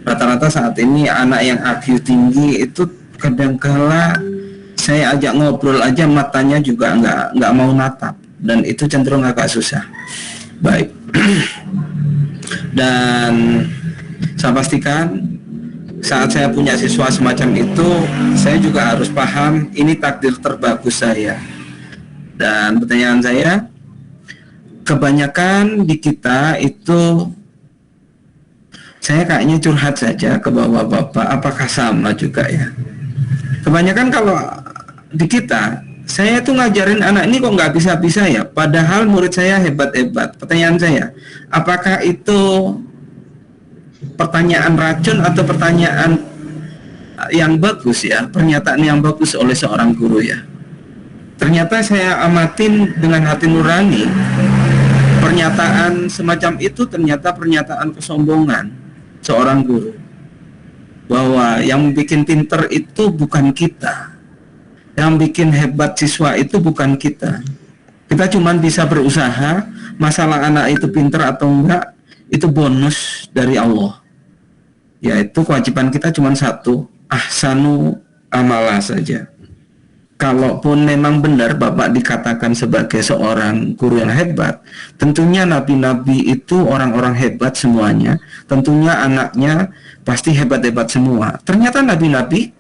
Rata-rata saat ini anak yang IQ tinggi itu kadang-kala saya ajak ngobrol aja matanya juga nggak mau natap, dan itu cenderung agak susah. Baik. Dan saya pastikan saat saya punya siswa semacam itu, saya juga harus paham ini takdir terbagus saya. Dan pertanyaan saya, kebanyakan di kita itu, saya kayaknya curhat saja ke bapak-bapak, apakah sama juga ya? Kebanyakan kalau di kita, saya tuh ngajarin anak ini kok nggak bisa-bisa ya, padahal murid saya hebat-hebat. Pertanyaan saya, apakah itu pertanyaan racun atau pertanyaan yang bagus ya, pernyataan yang bagus oleh seorang guru ya? Ternyata saya amatin dengan hati nurani, pernyataan semacam itu ternyata pernyataan kesombongan seorang guru, bahwa yang bikin pinter itu bukan kita, yang bikin hebat siswa itu bukan kita. Kita cuma bisa berusaha, masalah anak itu pinter atau enggak itu bonus dari Allah, yaitu kewajiban kita cuma satu, ahsanu amalah saja. Kalaupun memang benar Bapak dikatakan sebagai seorang guru yang hebat, tentunya nabi-nabi itu orang-orang hebat semuanya, tentunya anaknya pasti hebat-hebat semua. Ternyata nabi-nabi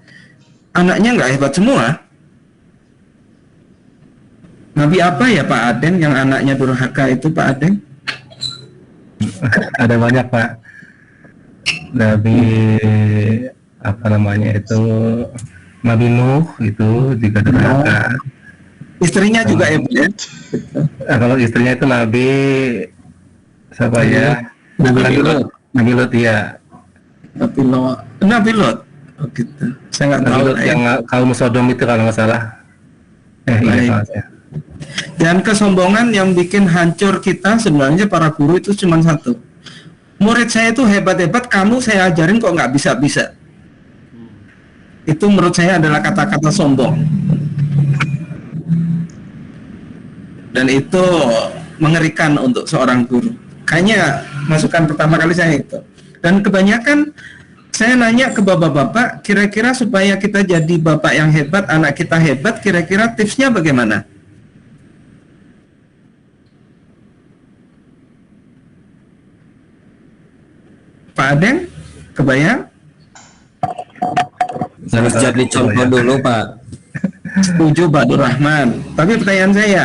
anaknya nggak hebat semua. Nabi apa ya Pak Aden yang anaknya durhaka itu Pak Aden? Ada banyak Pak. Nabi apa namanya itu, Nabi Nuh itu juga durhaka. Istrinya juga hebat ya? Nah, kalau istrinya itu Nabi siapa ya? Nabi Lot. Nabi Lot ya. Nabi Lot. Oh gitu. Saya nggak tahu Nabi Lot yang kaum Sodom itu kalau nggak salah. Iya salah. Dan kesombongan yang bikin hancur kita sebenarnya para guru itu cuma satu. Murid saya itu hebat-hebat, kamu saya ajarin kok nggak bisa-bisa. Itu menurut saya adalah kata-kata sombong. Dan itu mengerikan untuk seorang guru. Kayaknya masukan pertama kali saya itu. Dan kebanyakan saya nanya ke bapak-bapak, kira-kira supaya kita jadi bapak yang hebat, anak kita hebat, kira-kira tipsnya bagaimana? Pak Aden, kebayang? Harus jadi contoh dulu Pak. Setuju Pak Rahman. Tapi pertanyaan saya,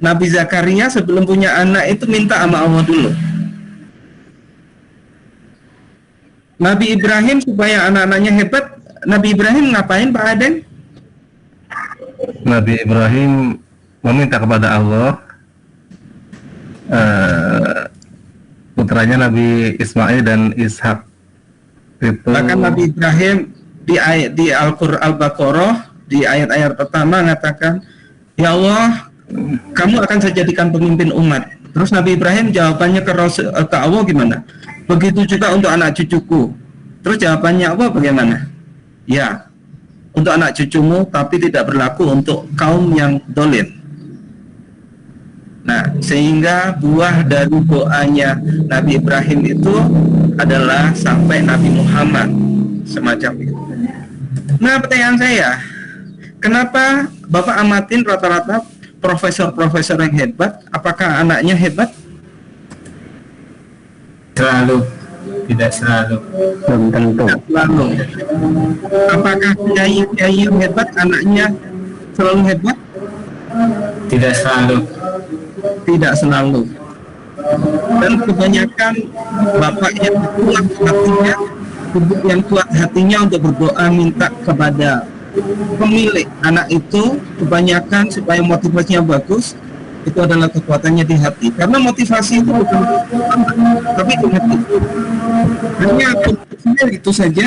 Nabi Zakaria sebelum punya anak itu minta sama Allah dulu. Nabi Ibrahim supaya anak-anaknya hebat, Nabi Ibrahim ngapain Pak Aden? Nabi Ibrahim meminta kepada Allah putranya Nabi Ismail dan Ishak itu. Bahkan Nabi Ibrahim di Al-Baqarah di ayat-ayat pertama mengatakan, ya Allah, kamu akan saya jadikan pemimpin umat. Terus Nabi Ibrahim jawabannya ke Allah gimana? Begitu juga untuk anak cucuku. Terus jawabannya Allah bagaimana? Ya, untuk anak cucumu, tapi tidak berlaku untuk kaum yang dolim. Nah, sehingga buah dari doanya Nabi Ibrahim itu adalah sampai Nabi Muhammad, semacam itu. Nah, pertanyaan saya, Kenapa Bapak amatin rata-rata profesor-profesor yang hebat? Apakah anaknya hebat? Selalu, tidak selalu. Belum tentu. Tidak selalu. Apakah kiai yang hebat anaknya selalu hebat? Tidak selalu. Tidak selalu. Dan kebanyakan bapak yang kuat hatinya, ibu yang kuat hatinya untuk berdoa minta kepada pemilik anak itu, kebanyakan supaya motivasinya bagus, itu adalah kekuatannya di hati. Karena motivasi itu bukan tapi di hati. Hanya itu saja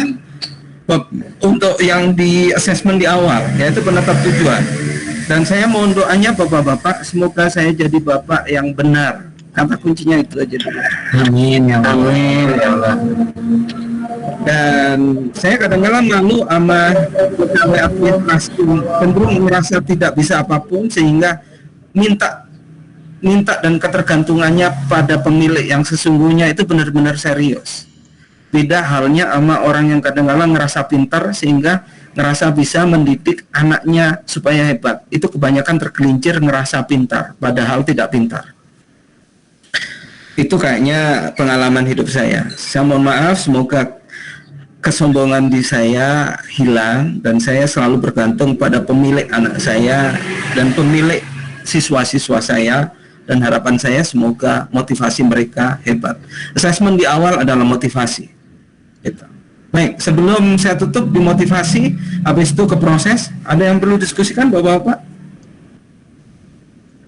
untuk yang di assessment di awal, yaitu penetap tujuan. Dan saya mohon doanya bapak-bapak, semoga saya jadi bapak yang benar. Kata kuncinya itu aja dulu. Amin ya Allah. Amin ya Allah. Dan saya kadang-kadang malu sama pegawai administrasi, cenderung merasa tidak bisa apapun sehingga minta dan ketergantungannya pada pemilik yang sesungguhnya itu benar-benar serius. Beda halnya sama orang yang kadang-kadang ngerasa pintar sehingga ngerasa bisa mendidik anaknya supaya hebat. Itu kebanyakan tergelincir ngerasa pintar padahal tidak pintar. Itu kayaknya pengalaman hidup saya. Saya mohon maaf, semoga kesombongan di saya hilang dan saya selalu bergantung pada pemilik anak saya dan pemilik siswa-siswa saya, dan harapan saya semoga motivasi mereka hebat. Assessment di awal adalah motivasi. Gitu. Baik, sebelum saya tutup di motivasi, habis itu ke proses, ada yang perlu diskusikan Bapak-bapak?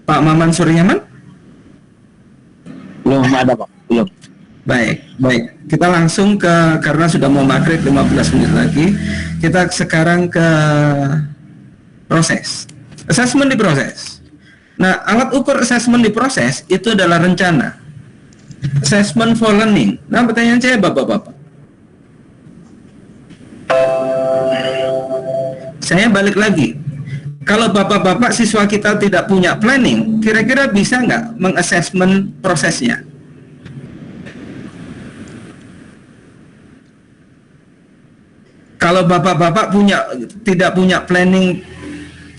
Pak Maman Suryaman? Belum ada Pak, belum. Baik, kita langsung ke, karena sudah mau maghrib 15 menit lagi, kita sekarang ke proses. Assessment di proses. Nah, alat ukur assessment di proses itu adalah rencana. Assessment for learning. Nah, pertanyaan saya bapak-bapak. Saya balik lagi. Kalau bapak-bapak siswa kita tidak punya planning, kira-kira bisa nggak mengassessment prosesnya? Kalau bapak-bapak tidak punya planning,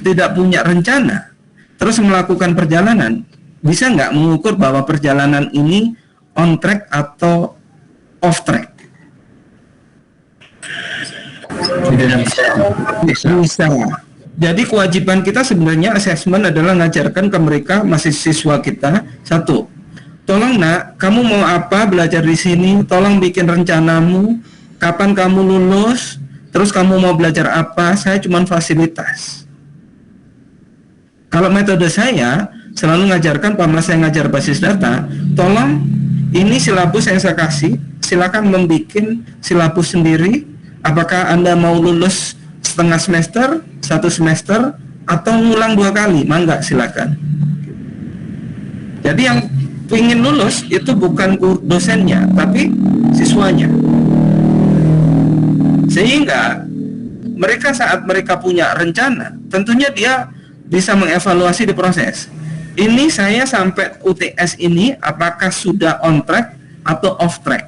tidak punya rencana, terus melakukan perjalanan, bisa nggak mengukur bahwa perjalanan ini on track atau off track? Bisa. Jadi kewajiban kita sebenarnya assessment adalah ngajarkan ke mereka, masih siswa kita, satu, tolong nak, kamu mau apa belajar di sini, tolong bikin rencanamu, kapan kamu lulus, terus kamu mau belajar apa, saya cuma fasilitas. Kalau metode saya selalu ngajarkan, pamela saya ngajar basis data, tolong ini silabus yang saya kasih, silakan membuat silabus sendiri. Apakah Anda mau lulus setengah semester, 1 semester, atau ngulang 2 kali? Mangga, silakan. Jadi yang ingin lulus itu bukan dosennya, tapi siswanya. Sehingga mereka saat mereka punya rencana, tentunya dia bisa mengevaluasi di proses. Ini saya sampai UTS ini apakah sudah on track atau off track?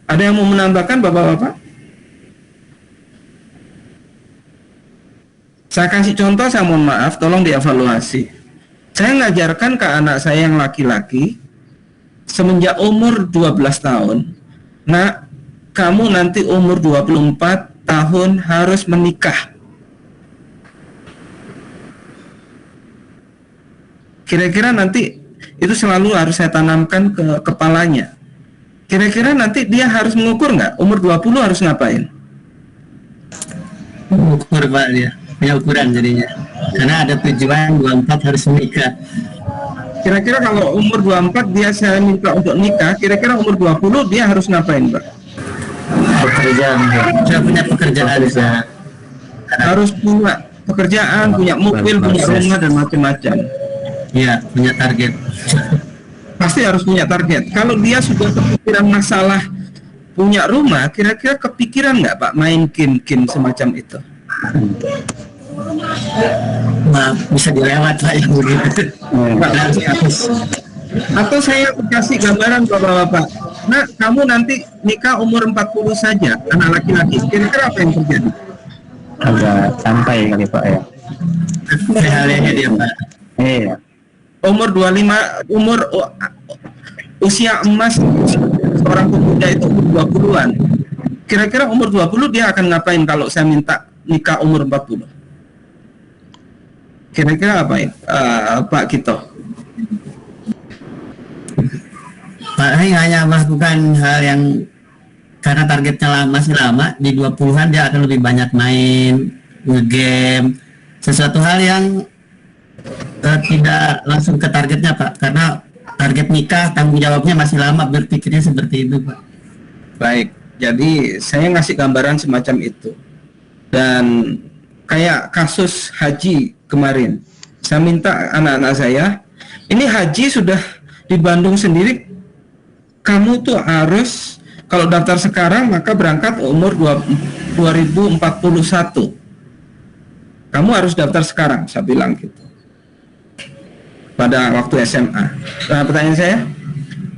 Ada yang mau menambahkan bapak-bapak? Saya kasih contoh, saya mohon maaf, tolong dievaluasi. Saya ngajarkan ke anak saya yang laki-laki semenjak umur 12 tahun. Nah, kamu nanti umur 24 tahun harus menikah. Kira-kira nanti itu selalu harus saya tanamkan ke kepalanya. Kira-kira nanti dia harus mengukur nggak? Umur 20 harus ngapain? Mengukur Pak dia, punya ukuran jadinya. Karena ada tujuan 24 harus menikah. Kira-kira kalau umur 24 dia saya minta untuk nikah, kira-kira umur 20 dia harus ngapain, Pak? Pekerjaan, sudah punya pekerjaan bisa. Harus punya pekerjaan, punya mobil, punya rumah dan macam-macam. Iya, punya target. Pasti harus punya target. Kalau dia sudah kepikiran masalah punya rumah, kira-kira kepikiran nggak Pak main game semacam itu? Maaf, bisa dilewat Pak yang begitu. Atau saya kasih gambaran bapak-bapak. Nah, kamu nanti nikah umur 40 saja, anak laki-laki. Kira-kira apa yang terjadi? agak santai kali Pak ya. Halnya dia Pak. Iya. Umur 25, usia emas seorang pemuda itu umur 20-an. Kira-kira umur 20 dia akan ngapain kalau saya minta nikah umur 40? Kira-kira apa ya, Pak Kito? Pak Hai hanya melakukan hal yang karena targetnya masih lama, di 20-an dia akan lebih banyak main, nge-game, sesuatu hal yang tidak langsung ke targetnya Pak, karena target nikah tanggung jawabnya masih lama, berpikirnya seperti itu Pak. Baik, jadi saya ngasih gambaran semacam itu. Dan kayak kasus haji kemarin, saya minta anak-anak saya, ini haji sudah di Bandung sendiri, kamu tuh harus kalau daftar sekarang maka berangkat umur 2041. Kamu harus daftar sekarang, saya bilang gitu. Pada waktu SMA. Nah, pertanyaan saya,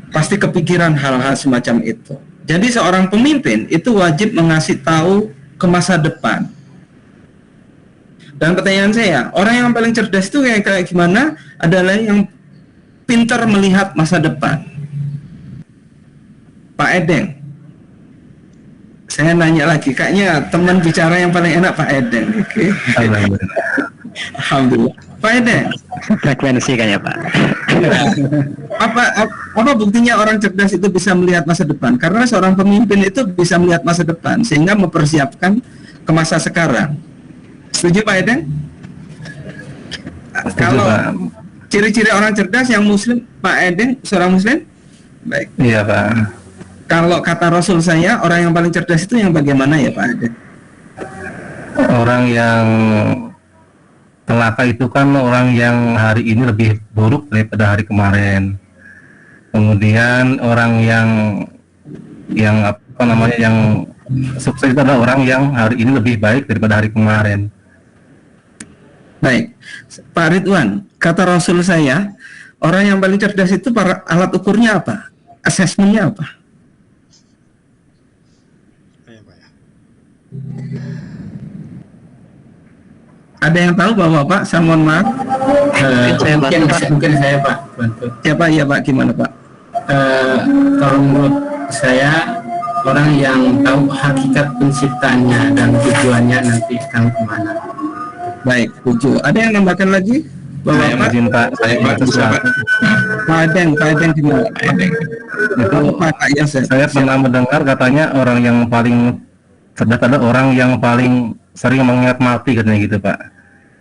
pasti kepikiran hal-hal semacam itu. Jadi seorang pemimpin itu wajib mengasih tahu ke masa depan. Dan pertanyaan saya, orang yang paling cerdas itu kayak gimana? Adalah yang pintar melihat masa depan. Pak Edeng, saya nanya lagi, kayaknya teman bicara yang paling enak Pak Edeng. Oke. Alhamdulillah. Pak Edeng, Frekuensi kayaknya Pak. apa buktinya orang cerdas itu bisa melihat masa depan? Karena seorang pemimpin itu bisa melihat masa depan sehingga mempersiapkan ke masa sekarang. Setuju Pak Edeng? Kalau ciri-ciri orang cerdas yang muslim, Pak Edeng seorang muslim? Baik. Iya Pak. Kalau kata Rasul saya, orang yang paling cerdas itu yang bagaimana ya Pak Edeng? Orang yang celaka itu kan orang yang hari ini lebih buruk daripada hari kemarin. Kemudian orang yang apa namanya, yang sukses itu adalah orang yang hari ini lebih baik daripada hari kemarin. Baik, Pak Ridwan, kata Rasul saya, orang yang paling cerdas itu para alat ukurnya apa? Asesmennya apa? Ada yang tahu Bapak? Saya mohon maaf. Mungkin saya Pak bantu. Siapa ya Pak? Gimana Pak? Kalau menurut saya, orang yang tahu hakikat penciptanya dan tujuannya nanti akan kemana. Baik, tujuh. Ada yang nambahkan lagi? Saya izin Pak, saya Pak Edeng gimana? Pak Edeng. Itu Pak Yasir. Saya pernah mendengar katanya orang yang paling cerdas adalah orang yang paling sering mengingat mati, katanya gitu Pak.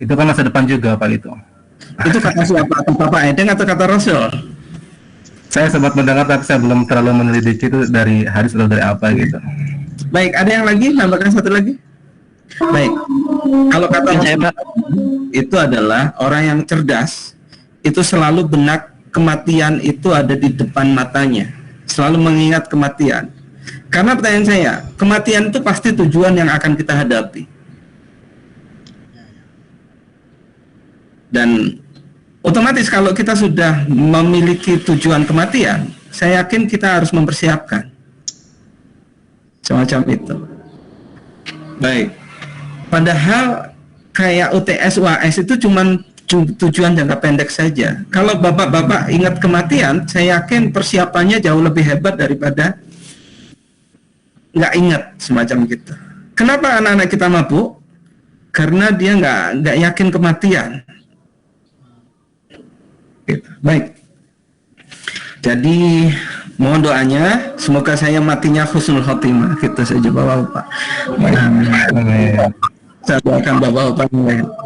Itu kan masa depan juga Pak itu. Itu kata siapa? Kata Pak Edeng atau kata Rasul? Saya sempat mendengar tapi saya belum terlalu meneliti itu dari hadis atau dari apa gitu. Baik, ada yang lagi? Nambahkan satu lagi? Baik, kalau kata Rasul itu adalah orang yang cerdas, itu selalu benak kematian itu ada di depan matanya, selalu mengingat kematian. Karena pertanyaan saya, kematian itu pasti tujuan yang akan kita hadapi. Dan otomatis kalau kita sudah memiliki tujuan kematian, saya yakin kita harus mempersiapkan semacam itu. Baik, padahal kayak UTS UAS itu cuman tujuan jangka pendek saja. Kalau bapak-bapak ingat kematian, saya yakin persiapannya jauh lebih hebat daripada nggak ingat semacam gitu. Kenapa anak-anak kita mabuk? Karena dia nggak yakin kematian. Gitu. Baik. Jadi mohon doanya, semoga saya matinya husnul khotimah. Gitu saja Bapak-bapak. Amin. Saya doakan Bapak-bapak.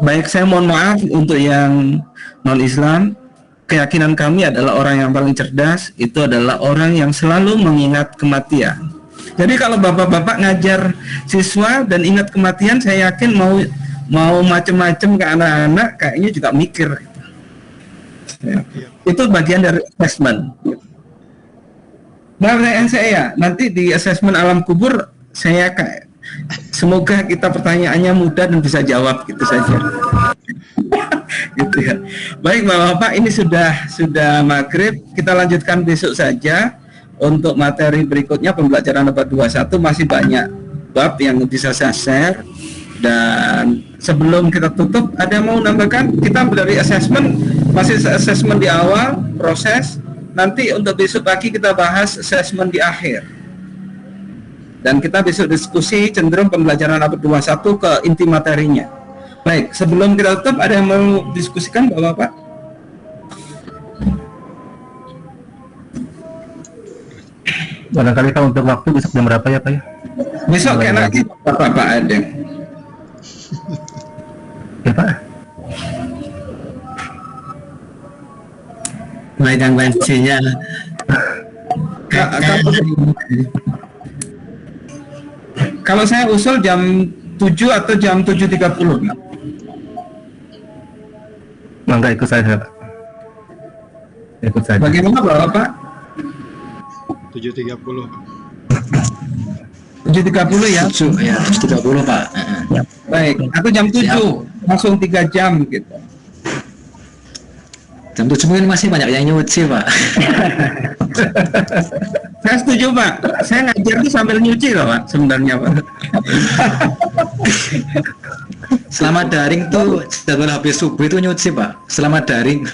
Baik, saya mohon maaf untuk yang non-Islam. Keyakinan kami adalah orang yang paling cerdas itu adalah orang yang selalu mengingat kematian. Jadi kalau bapak-bapak ngajar siswa dan ingat kematian, saya yakin mau macam-macam ke anak-anak kayaknya juga mikir. Ya. Itu bagian dari assessment. Nah, pertanyaan saya nanti di assessment alam kubur, saya semoga kita pertanyaannya mudah dan bisa jawab gitu saja. Gitu ya. Baik bapak-bapak, ini sudah maghrib, kita lanjutkan besok saja. Untuk materi berikutnya pembelajaran abad 21 masih banyak bab yang bisa saya share Dan sebelum kita tutup, ada yang mau nambahkan? Kita dari assessment, masih assessment di awal proses. Nanti untuk besok pagi kita bahas assessment di akhir. Dan kita besok diskusi cenderung pembelajaran abad 21 ke inti materinya. Baik, sebelum kita tutup, ada yang mau diskusikan Bapak-Bapak? Barangkali kalau untuk waktu besok jam berapa ya Pak ya? Besok kayak lagi Bapak-Bapak ada. Ya Pak. Megang lancinya. Kalau saya usul jam 7 atau jam 7.30, Pak. Mangga ikut saya Pak. Ikut saja. Bagaimana Bapak? 7.30. 7.30 ya? 7.30 Pak. Baik, atau jam 7, langsung 3 jam gitu. Jam 7 mungkin masih banyak yang nyuci Pak. Saya setuju Pak, saya ngajar itu sambil nyuci loh Pak, sebenarnya Pak. Selama daring tuh jadwal habis subuh itu nyuci Pak. Selama daring.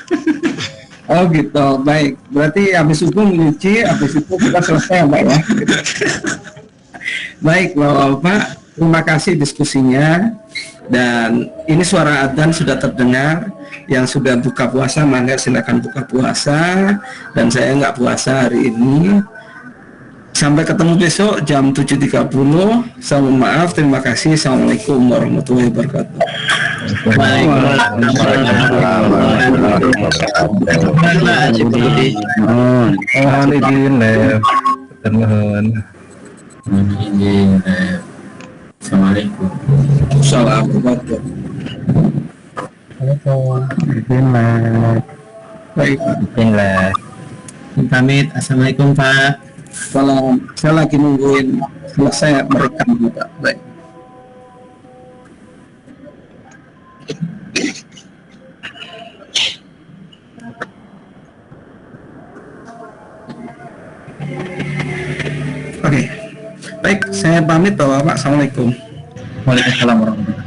Oh gitu, baik. Berarti habis subuh nyuci, habis itu kita selesai Pak ya. Baik Bapak-Bapak, terima kasih diskusinya. Dan ini suara adzan sudah terdengar. Yang sudah buka puasa, mangga silakan buka puasa. Dan saya nggak puasa hari ini. Sampai ketemu besok jam 7.30. Saya mohon maaf, terima kasih. Assalamualaikum warahmatullahi wabarakatuh. Mohon izin Lev. Termohon. Assalamualaikum. Assalamualaikum. Baik. Bismillah. Pamit. Assalamualaikum Pak. Salam. Saya lagi nungguin selesai merekam Pak. Baik. Oke. Baik, saya pamit Bapak. Assalamualaikum. Waalaikumsalam warahmatullahi wabarakatuh.